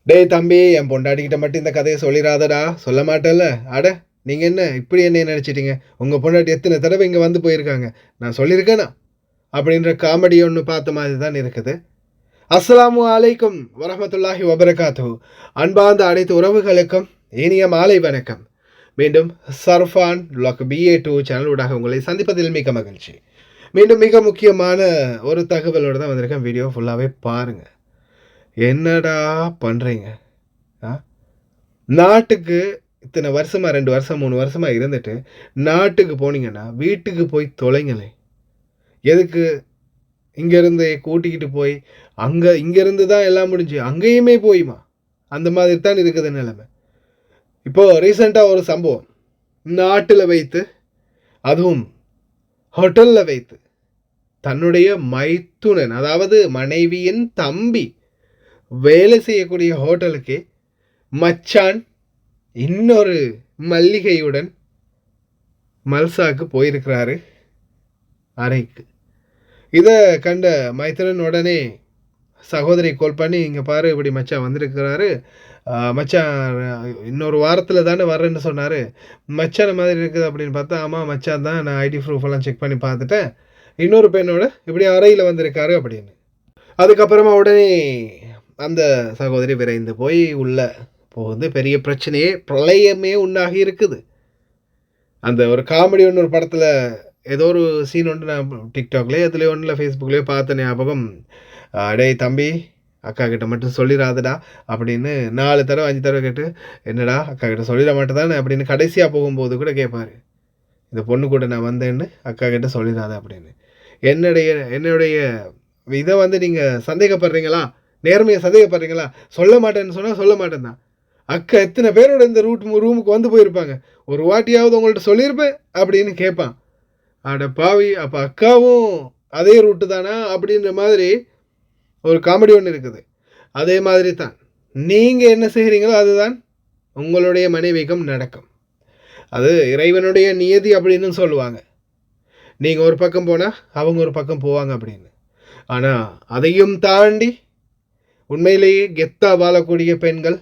டேய் தம்பி, என் பொண்டாட்டிக்கிட்ட மட்டும் இந்த கதையை சொல்லிடாதடா. சொல்ல மாட்டேன்ல. அட, நீங்கள் என்ன இப்படி என்ன நினச்சிட்டீங்க? உங்கள் பொண்டாட்டி எத்தனை தடவை இங்கே வந்து போயிருக்காங்க, நான் சொல்லியிருக்கேனா? அப்படின்ற காமெடி ஒன்று பார்த்த மாதிரி தான் இருக்குது. அஸ்ஸலாமு அலைக்கும் வரஹ்மத்துல்லாஹி வபரகாத்து. அன்பார்ந்த அனைத்து உறவுகளுக்கும் இனிய மாலை வணக்கம். மீண்டும் சர்ஃபான் லாக் BA2 சேனல் ஊடாக உங்களை சந்திப்பதில் மிக மகிழ்ச்சி. மீண்டும் மிக முக்கியமான ஒரு தகவலோடு தான் வந்திருக்கேன். வீடியோ ஃபுல்லாகவே பாருங்கள். என்னடா பண்ணுறீங்க? நாட்டுக்கு இத்தனை வருஷமாக 2 வருஷம் 3 வருஷமாக இருந்துட்டு நாட்டுக்கு போனீங்கன்னா வீட்டுக்கு போய் தொலைங்களே. எதுக்கு இங்கேருந்து கூட்டிக்கிட்டு போய் இங்கேருந்து தான் எல்லாம் முடிஞ்சு அங்கேயுமே போயுமா? அந்த மாதிரி தான் இருக்குது நிலைமை. இப்போது ரீசெண்டாக ஒரு சம்பவம் நாட்டில் வைத்து, அதுவும் ஹோட்டலில் வைத்து தன்னுடைய மைத்துனன், அதாவது மனைவியின் தம்பி வேலை செய்யக்கூடிய ஹோட்டலுக்கு மச்சான் இன்னொரு மல்லிகையுடன் மல்சாக்கு போயிருக்கிறாரு அறைக்கு. இதை கண்ட மைத்திரன் உடனே சகோதரி கால் பண்ணி, இங்கே பாரு, இப்படி மச்சான் வந்திருக்கிறாரு, மச்சான் இன்னொரு வாரத்தில் தானே வர்றேன்னு சொன்னார், மச்சான மாதிரி இருக்குது அப்படின்னு பார்த்தா, ஆமாம் மச்சான் தான், நான் ஐடி ப்ரூஃபெல்லாம் செக் பண்ணி பார்த்துட்டேன், இன்னொரு பெண்ணோட இப்படி அறையில் வந்திருக்காரு அப்படின்னு. அதுக்கப்புறமா உடனே அந்த சகோதரி விரைந்து போய் உள்ளே போகுது. பெரிய பிரச்சனையே, பிரளயமே உண்டாகி இருக்குது. அந்த ஒரு காமெடி ஒன்று, ஒரு படத்தில் ஏதோ ஒரு சீன் ஒன்று நான் டிக்டாக்லேயே அதுலேயே ஒன்றில் ஃபேஸ்புக்லேயே பார்த்த ஞாபகம். டேய் தம்பி, அக்கா கிட்ட மட்டும் சொல்லிடாதடா அப்படின்னு 4 தடவை 5 தடவை கேட்டு, என்னடா அக்கா கிட்ட சொல்லிட மாட்டேதானே அப்படின்னு கடைசியாக போகும்போது கூட கேட்பார், இந்த பொண்ணு கூட நான் வந்தேன்னு அக்கா கிட்ட சொல்லிடாத அப்படின்னு. என்னுடைய இதை நீங்கள் சந்தேகப்படுறீங்களா? நேர்மையை சந்தேகப்படுறீங்களா? சொல்ல மாட்டேன்னு சொன்னால் சொல்ல மாட்டேன் தான். அக்கா எத்தனை பேரோட இந்த ரூமுக்கு வந்து போயிருப்பாங்க, ஒரு வாட்டியாவது உங்கள்கிட்ட சொல்லியிருப்பேன் அப்படின்னு கேட்பான். அட பாவி, அப்போ அக்காவும் அதே ரூட்டு தானா அப்படின்ற மாதிரி ஒரு காமெடி ஒன்று இருக்குது. அதே மாதிரி தான் நீங்கள் என்ன செய்கிறீங்களோ அதுதான் உங்களுடைய மனைவிக்கும் நடக்கும். அது இறைவனுடைய நியதி அப்படின்னு சொல்லுவாங்க. நீங்கள் ஒரு பக்கம் போனால் அவங்க ஒரு பக்கம் போவாங்க அப்படின்னு. ஆனால் அதையும் தாண்டி உண்மையிலேயே கெத்தாக வாழக்கூடிய பெண்கள்,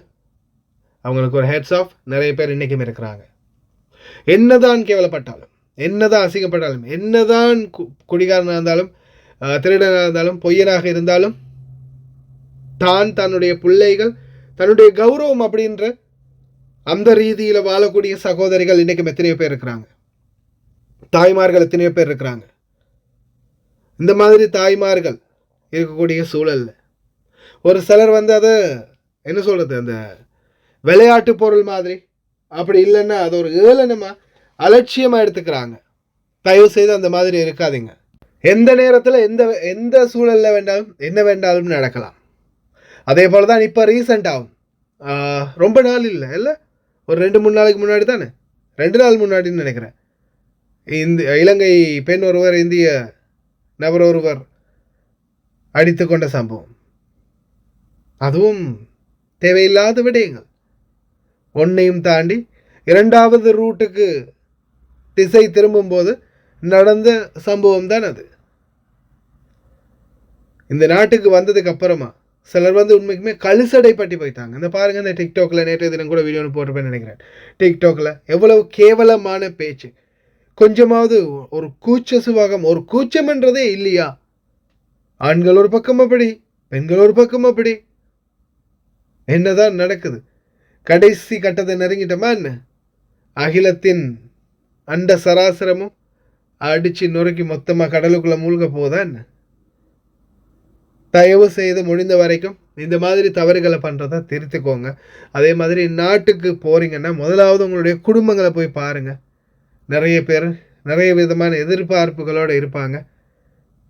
அவங்களுக்கு ஒரு ஹெட்ஸ் ஆஃப் நிறைய பேர் இன்றைக்கும் இருக்கிறாங்க. என்னதான் கேவலப்பட்டாலும், என்னதான் அசிங்கப்பட்டாலும், என்னதான் குடிகாரனாக இருந்தாலும், திருடனாக இருந்தாலும், பொய்யனாக இருந்தாலும், தன்னுடைய பிள்ளைகள், தன்னுடைய கௌரவம் அப்படின்ற அந்த ரீதியில் வாழக்கூடிய சகோதரிகள் இன்றைக்கும் எத்தனையோ பேர் இருக்கிறாங்க. தாய்மார்கள் எத்தனையோ பேர் இருக்கிறாங்க. இந்த மாதிரி தாய்மார்கள் இருக்கக்கூடிய சூழலில் ஒரு சிலர் அதை என்ன சொல்கிறது, அந்த விளையாட்டு பொருள் மாதிரி, அப்படி இல்லைன்னா அது ஒரு ஏளனமாக அலட்சியமாக எடுத்துக்கிறாங்க. தயவு செய்து அந்த மாதிரி இருக்காதீங்க. எந்த நேரத்தில் எந்த சூழலில் வேண்டாலும் என்ன வேண்டாலும் நடக்கலாம். அதே போல் தான் இப்போ ரீசெண்டாகும், ரொம்ப நாள் இல்லை ஒரு 2-3 நாளைக்கு முன்னாடி தானே, 2 நாள் முன்னாடின்னு நினைக்கிறேன், இலங்கை பெண் ஒருவர் இந்திய நபர் ஒருவர் அடித்து கொண்ட சம்பவம். அதுவும் தேவையில்லாத விடயங்கள். ஒன்றையும் தாண்டி 2வது ரூட்டுக்கு திசை திரும்பும்போது நடந்த சம்பவம் தான் அது. இந்த நாட்டுக்கு வந்ததுக்கு அப்புறமா சிலர் உண்மைக்குமே கழுசடை பட்டி போயிட்டாங்க. இந்த பாருங்கள், இந்த டிக்டாக்ல நேற்று தினம் கூட வீடியோ போட்டிருப்பேன்னு நினைக்கிறேன். டிக்டாக்ல எவ்வளவு கேவலமான பேச்சு. கொஞ்சமாவது ஒரு கூச்ச சுபாகம், ஒரு கூச்சம்ன்றதே இல்லையா? ஆண்கள் ஒரு பக்கம் அப்படி, பெண்கள் ஒரு பக்கம் அப்படி. என்னதான் நடக்குது? கடைசி கட்டத்தை நெருங்கிட்டோமா என்ன? அகிலத்தின் அண்ட சராசரமும் அடித்து நொறுக்கி மொத்தமாக கடலுக்குள்ளே மூழ்க போதா என்ன? தயவு செய்து முடிந்த வரைக்கும் இந்த மாதிரி தவறுகளை பண்ணுறதை திருத்திக்கோங்க. அதே மாதிரி நாட்டுக்கு போகிறீங்கன்னா முதலாவது உங்களுடைய குடும்பங்களை போய் பாருங்கள். நிறைய பேர் நிறைய விதமான எதிர்பார்ப்புகளோடு இருப்பாங்க.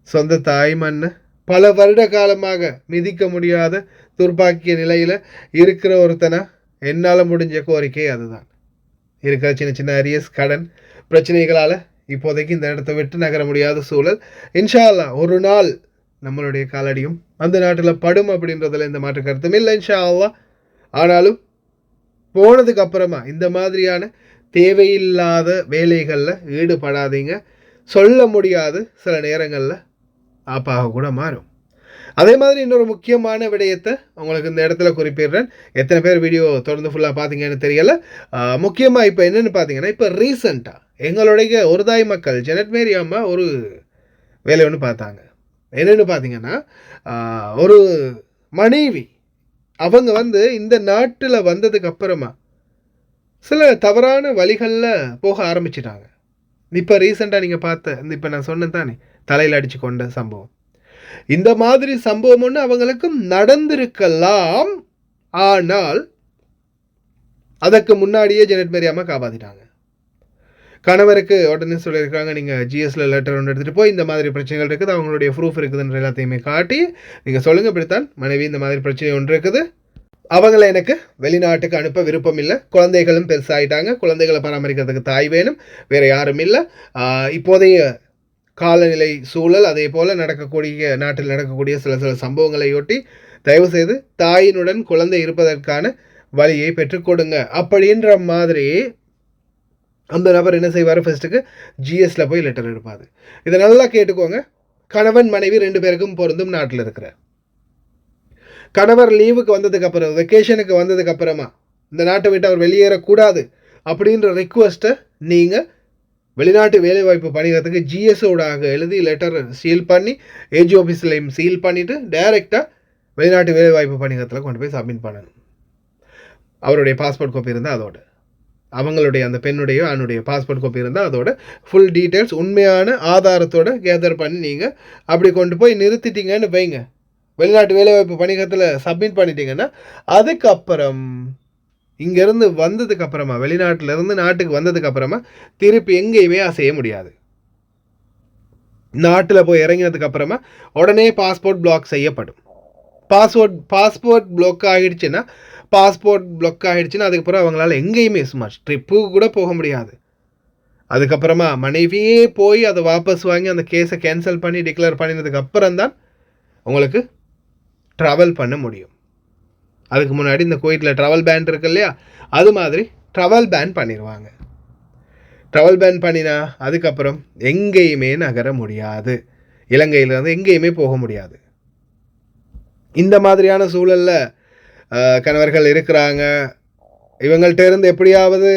சொந்த தாய் மண்ணை பல வருட காலமாக மிதிக்க முடியாத துர்ப்பாக்கிய நிலையில் இருக்கிற ஒருத்தனை என்னால் முடிஞ்ச கோரிக்கை அதுதான். இருக்கிற சின்ன சின்ன அரியஸ், கடன் பிரச்சனைகளால் இப்போதைக்கு இந்த இடத்த விட்டு நகர முடியாத சூழல். இன்ஷா அல்லாஹ் ஒரு நாள் நம்மளுடைய காலடியும் அந்த நாட்டில் படும் அப்படின்றதில் இந்த மாற்று கருத்தும் இல்லை, இன்ஷா அல்லாஹ். ஆனாலும் போனதுக்கு அப்புறமா இந்த மாதிரியான தேவையில்லாத வேலைகளில் ஈடுபடாதீங்க. சொல்ல முடியாது, சில நேரங்களில் ஆப்பாக கூட மாறும். அதே மாதிரி இன்னொரு முக்கியமான விடயத்தை உங்களுக்கு இந்த இடத்துல குறிப்பிடுறேன். எத்தனை பேர் வீடியோ தொடர்ந்து ஃபுல்லாக பார்த்தீங்கன்னு தெரியலை. முக்கியமாக இப்போ என்னென்னு பார்த்தீங்கன்னா, இப்போ ரீசண்டாக எங்களுடைய ஒரு தாய் மக்கள் ஜெனட் மேரி அம்மா ஒரு வேலை ஒன்று பார்த்தாங்க. என்னென்னு பார்த்தீங்கன்னா, ஒரு மனைவி அவங்க இந்த நாட்டில் வந்ததுக்கு அப்புறமா சில தவறான வழிகளில் போக ஆரம்பிச்சிட்டாங்க. இப்போ ரீசெண்டாக நீங்கள் பார்த்த இப்போ நான் சொன்னேன் தானே, தலையில் அடித்து கொண்ட சம்பவம். இந்த மாதிரி சம்பவம் ஒன்று அவங்களுக்கும் நடந்திருக்கலாம். ஆனால் அதற்கு முன்னாடியே ஜெனட் மேரி அம்மா காப்பாற்றிட்டாங்க. கணவருக்கு உடனே சொல்லியிருக்காங்க, நீங்கள் ஜிஎஸ்ல லெட்டர் ஒன்று எடுத்துகிட்டு போய் இந்த மாதிரி பிரச்சனைகள் இருக்குது, அவங்களுடைய ப்ரூஃப் இருக்குதுன்ற எல்லாத்தையுமே காட்டி நீங்கள் சொல்லுங்கள், இப்படித்தான் மனைவி இந்த மாதிரி பிரச்சனை ஒன்று இருக்குது, அவங்கள எனக்கு வெளிநாட்டுக்கு அனுப்ப விருப்பம் இல்லை, குழந்தைகளும் பெருசாகிட்டாங்க, குழந்தைகளை பராமரிக்கிறதுக்கு தாய் வேணும், வேறு யாரும் இல்லை, இப்போதைய காலநிலை சூழல் அதே போல் நாட்டில் நடக்கக்கூடிய சில சம்பவங்களையொட்டி தயவுசெய்து தாயினுடன் குழந்தை இருப்பதற்கான வழியை பெற்றுக்கொடுங்க அப்படின்ற மாதிரி அந்த நபர் என்ன செய்வார், ஃபர்ஸ்ட்டுக்கு ஜிஎஸ்ல போய் லெட்டர் எடுப்பார். இதை நல்லா கேட்டுக்கோங்க. கணவன் மனைவி 2 பேருக்கும் பொருந்தும் நாட்டில் இருக்கிற கணவர் லீவுக்கு வந்ததுக்கு அப்புறம், வெக்கேஷனுக்கு வந்ததுக்கு அப்புறமா இந்த நாட்டை விட்டு அவர் வெளியேறக்கூடாது அப்படின்ற ரிக்வஸ்ட்டை நீங்கள் வெளிநாட்டு வேலைவாய்ப்பு பணிகிறதுக்கு ஜிஎஸ்ஓடாக எழுதி லெட்டர் சீல் பண்ணி ஏஜி ஆஃபீஸ்லையும் சீல் பண்ணிவிட்டு டைரெக்டாக வெளிநாட்டு வேலைவாய்ப்பு பணிகத்தில் கொண்டு போய் சப்மிட் பண்ணணும். அவருடைய பாஸ்போர்ட் காப்பி இருந்தால் அதோட, அவங்களுடைய அந்த பெண்ணுடைய அவனுடைய பாஸ்போர்ட் காப்பி இருந்தால் அதோட ஃபுல் டீட்டெயில்ஸ் உண்மையான ஆதாரத்தோடு கேதர் பண்ணி நீங்கள் அப்படி கொண்டு போய் நிறுத்திட்டீங்கன்னு வைங்க, வெளிநாட்டு வேலைவாய்ப்பு பணிகத்தில் சப்மிட் பண்ணிட்டீங்கன்னா அதுக்கப்புறம் இங்கேருந்து வந்ததுக்கு அப்புறமா, வெளிநாட்டிலேருந்து நாட்டுக்கு வந்ததுக்கு அப்புறமா திருப்பி எங்கேயுமே அசைய முடியாது. நாட்டில் போய் இறங்கினதுக்கு அப்புறமா உடனே பாஸ்போர்ட் பிளாக் செய்யப்படும். பாஸ்போர்ட் பிளாக் ஆகிடுச்சுன்னா அதுக்கப்புறம் அவங்களால எங்கேயுமே சும்மா ட்ரிப்புக்கு கூட போக முடியாது. அதுக்கப்புறமா மனைவியே போய் அதை வாபஸ் வாங்கி அந்த கேஸை கேன்சல் பண்ணி டிக்ளேர் பண்ணினதுக்கு அப்புறம் தான் உங்களுக்கு ட்ராவல் பண்ண முடியும். அதுக்கு முன்னாடி இந்த குவைத்தில் ட்ராவல் பேன் இருக்கு இல்லையா, அது மாதிரி ட்ராவல் பேன் பண்ணிடுவாங்க. ட்ராவல் பேன் பண்ணினா அதுக்கப்புறம் எங்கேயுமே நகர முடியாது, இலங்கையிலேருந்து எங்கேயுமே போக முடியாது. இந்த மாதிரியான சூழலில் கணவர்கள் இருக்கிறாங்க. இவங்கள்ட்ட இருந்து எப்படியாவது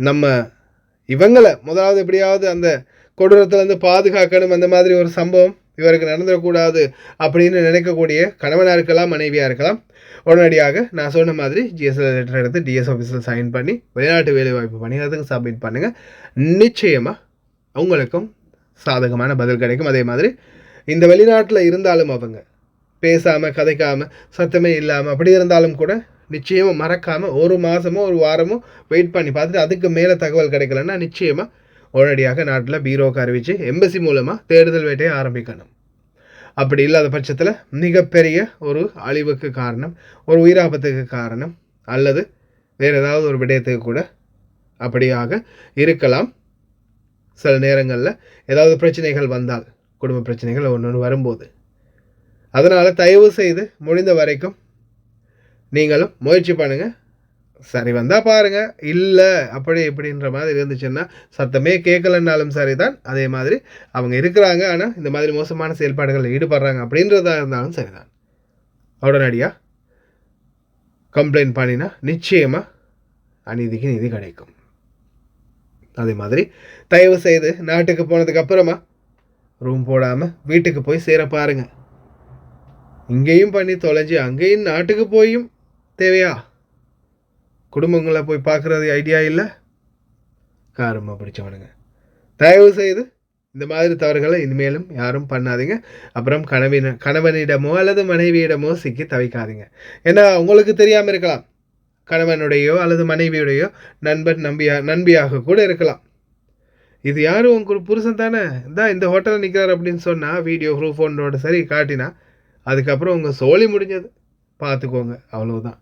நம்ம இவங்களை முதலாவது எப்படியாவது அந்த கொடூரத்துலேருந்து பாதுகாக்கணும், அந்த மாதிரி ஒரு சம்பவம் இவருக்கு நடந்துடக்கூடாது அப்படின்னு நினைக்கக்கூடிய கணவனாக இருக்கலாம், மனைவியாக இருக்கலாம், உடனடியாக நான் சொன்ன மாதிரி ஜிஎஸ்ல லெட்டர் எடுத்து டிஎஸ் ஆஃபீஸில் சைன் பண்ணி வெளிநாட்டு வேலைவாய்ப்பு பணிகிறதுக்கு சப்மிட் பண்ணுங்கள். நிச்சயமாக உங்களுக்கும் சாதகமான பதில் கிடைக்கும். அதே மாதிரி இந்த வெளிநாட்டில் இருந்தாலும் அவங்க பேசாமல் கதைக்காமல் சத்தமே இல்லாமல் அப்படி இருந்தாலும் கூட நிச்சயமாக மறக்காமல் 1 மாதமோ 1 வாரமோ வெயிட் பண்ணி பார்த்துட்டு அதுக்கு மேலே தகவல் கிடைக்கலன்னா நிச்சயமாக உடனடியாக நாட்டில் பீரோக்கு அறிவித்து எம்பசி மூலமாக தேடுதல் வேட்டையை ஆரம்பிக்கணும். அப்படி இல்லாத பட்சத்தில் மிகப்பெரிய ஒரு அழிவுக்கு காரணம், ஒரு உயிராபத்துக்கு காரணம், அல்லது வேறு ஏதாவது ஒரு விடயத்துக்கு கூட அப்படியாக இருக்கலாம். சில நேரங்களில் ஏதாவது பிரச்சனைகள் வந்தால், குடும்ப பிரச்சனைகள் ஒன்று வரும்போது, அதனால் தயவு செய்து முடிந்த வரைக்கும் நீங்களும் முயற்சி பண்ணுங்கள். சரி வந்தால் பாருங்கள், இல்லை அப்படி இப்படின்ற மாதிரி இருந்துச்சுன்னா சத்தமே கேட்கலன்னாலும் சரி தான். அதே மாதிரி அவங்க இருக்கிறாங்க, ஆனால் இந்த மாதிரி மோசமான செயல்பாடுகளில் ஈடுபடுறாங்க அப்படின்றதா இருந்தாலும் சரி தான். உடனடியாக கம்ப்ளைண்ட் பண்ணினா நிச்சயமாக அநீதிக்கு நீதி கிடைக்கும். அதே மாதிரி தயவு செய்து நாட்டுக்கு போனதுக்கு அப்புறமா ரூம் போடாமல் வீட்டுக்கு போய் சேர பாருங்கள். இங்கேயும் பண்ணி தொலைஞ்சி அங்கேயும் நாட்டுக்கு போயும் தேவையா? குடும்பங்களை போய் பார்க்குறது ஐடியா இல்லை. காரமாக பிடிச்சவனுங்க, தயவு செய்து இந்த மாதிரி தவறுகளை இனிமேலும் யாரும் பண்ணாதீங்க. அப்புறம் கணவனிடமோ அல்லது மனைவியிடமோ சிக்கி தவிக்காதீங்க. ஏன்னா உங்களுக்கு தெரியாமல் இருக்கலாம், கணவனுடையோ அல்லது மனைவியுடையோ நண்பியாக கூட இருக்கலாம். இது யாரும் உங்க புருஷன் தானே, இந்த ஹோட்டலில் நிற்கிறார் அப்படின்னு சொன்னால் வீடியோ ப்ரூஃப் ஒன்றோட சரி காட்டினா அதுக்கப்புறம் உங்கள் சோழி முடிஞ்சது, பார்த்துக்கோங்க. அவ்வளவுதான்.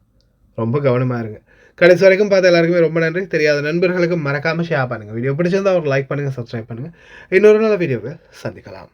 ரொம்ப கவனமாக இருங்க. கடைசி வரைக்கும் பார்த்த எல்லாருக்குமே ரொம்ப நன்றி. தெரியாத நண்பர்களுக்கு மறக்காமல் ஷேர் பண்ணுங்கள். வீடியோ பிடிச்சிருந்தா அவருக்கு லைக் பண்ணுங்கள், சப்ஸ்கிரைப் பண்ணுங்கள். இன்னொரு நல்ல வீடியோவை சந்திக்கலாம்.